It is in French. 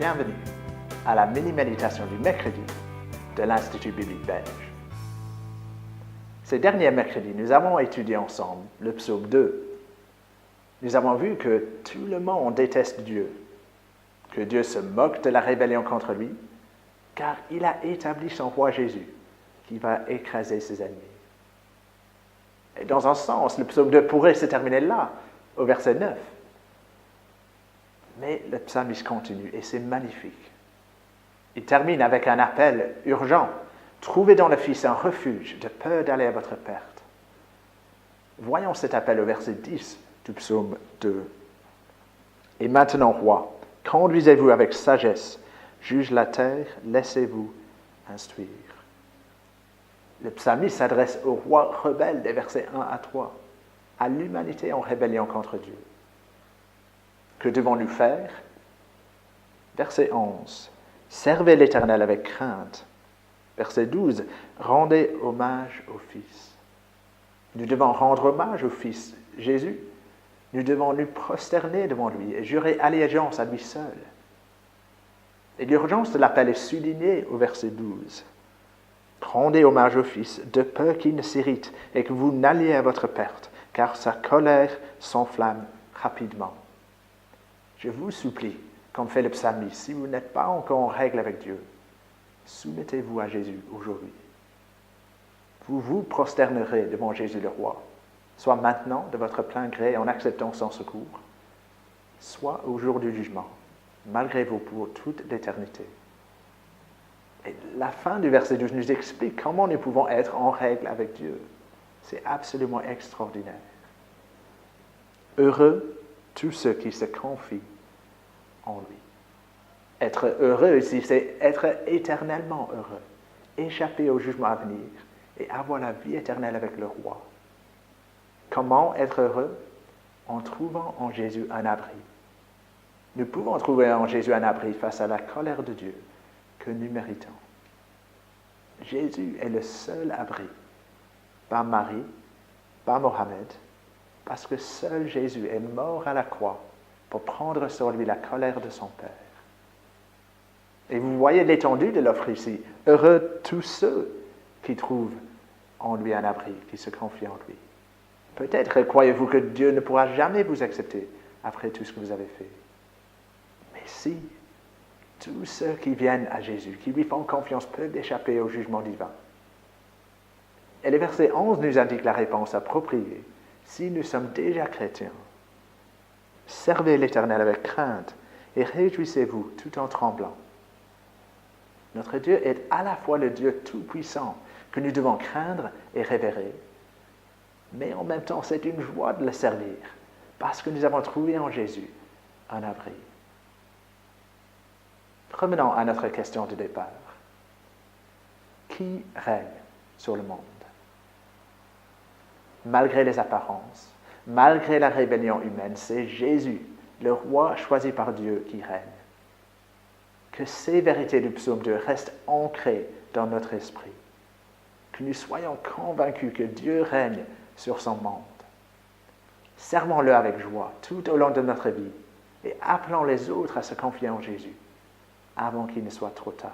Bienvenue à la mini-méditation du mercredi de l'Institut biblique belge. Ces derniers mercredis, nous avons étudié ensemble le psaume 2. Nous avons vu que tout le monde déteste Dieu, que Dieu se moque de la rébellion contre lui, car il a établi son roi Jésus, qui va écraser ses ennemis. Et dans un sens, le psaume 2 pourrait se terminer là, au verset 9. Mais le psalmiste continue, et c'est magnifique. Il termine avec un appel urgent. Trouvez dans le Fils un refuge de peur d'aller à votre perte. Voyons cet appel au verset 10 du psaume 2. Et maintenant, roi, conduisez-vous avec sagesse, juge la terre, laissez-vous instruire. Le psalmiste s'adresse au roi rebelle des versets 1 à 3, à l'humanité en rébellion contre Dieu. Que devons-nous faire? Verset 11. Servez l'Éternel avec crainte. Verset 12. Rendez hommage au Fils. Nous devons rendre hommage au Fils Jésus. Nous devons nous prosterner devant lui et jurer allégeance à lui seul. Et l'urgence de l'appel est soulignée au verset 12. Rendez hommage au Fils, de peur qu'il ne s'irrite et que vous n'alliez à votre perte, car sa colère s'enflamme rapidement. Je vous supplie, comme fait le psalmiste, si vous n'êtes pas encore en règle avec Dieu, soumettez-vous à Jésus aujourd'hui. Vous vous prosternerez devant Jésus le roi, soit maintenant de votre plein gré en acceptant son secours, soit au jour du jugement, malgré vous pour toute l'éternité. Et la fin du verset 12 nous explique comment nous pouvons être en règle avec Dieu. C'est absolument extraordinaire. Heureux tous ceux qui se confient en lui. Être heureux ici, c'est être éternellement heureux, échapper au jugement à venir et avoir la vie éternelle avec le roi. Comment être heureux? En trouvant en Jésus un abri. Nous pouvons trouver en Jésus un abri face à la colère de Dieu que nous méritons. Jésus est le seul abri, pas Marie, pas Mohammed, parce que seul Jésus est mort à la croix pour prendre sur lui la colère de son Père. Et vous voyez l'étendue de l'offre ici. Heureux tous ceux qui trouvent en lui un abri, qui se confient en lui. Peut-être croyez-vous que Dieu ne pourra jamais vous accepter après tout ce que vous avez fait. Mais si, tous ceux qui viennent à Jésus, qui lui font confiance, peuvent échapper au jugement divin. Et le verset 11 nous indique la réponse appropriée si nous sommes déjà chrétiens. Servez l'Éternel avec crainte et réjouissez-vous tout en tremblant. Notre Dieu est à la fois le Dieu tout-puissant que nous devons craindre et révérer, mais en même temps c'est une joie de le servir parce que nous avons trouvé en Jésus un abri. Revenons à notre question de départ. Qui règne sur le monde? Malgré les apparences, malgré la rébellion humaine, c'est Jésus, le roi choisi par Dieu, qui règne. Que ces vérités du psaume 2 restent ancrées dans notre esprit. Que nous soyons convaincus que Dieu règne sur son monde. Servons-le avec joie tout au long de notre vie et appelons les autres à se confier en Jésus avant qu'il ne soit trop tard.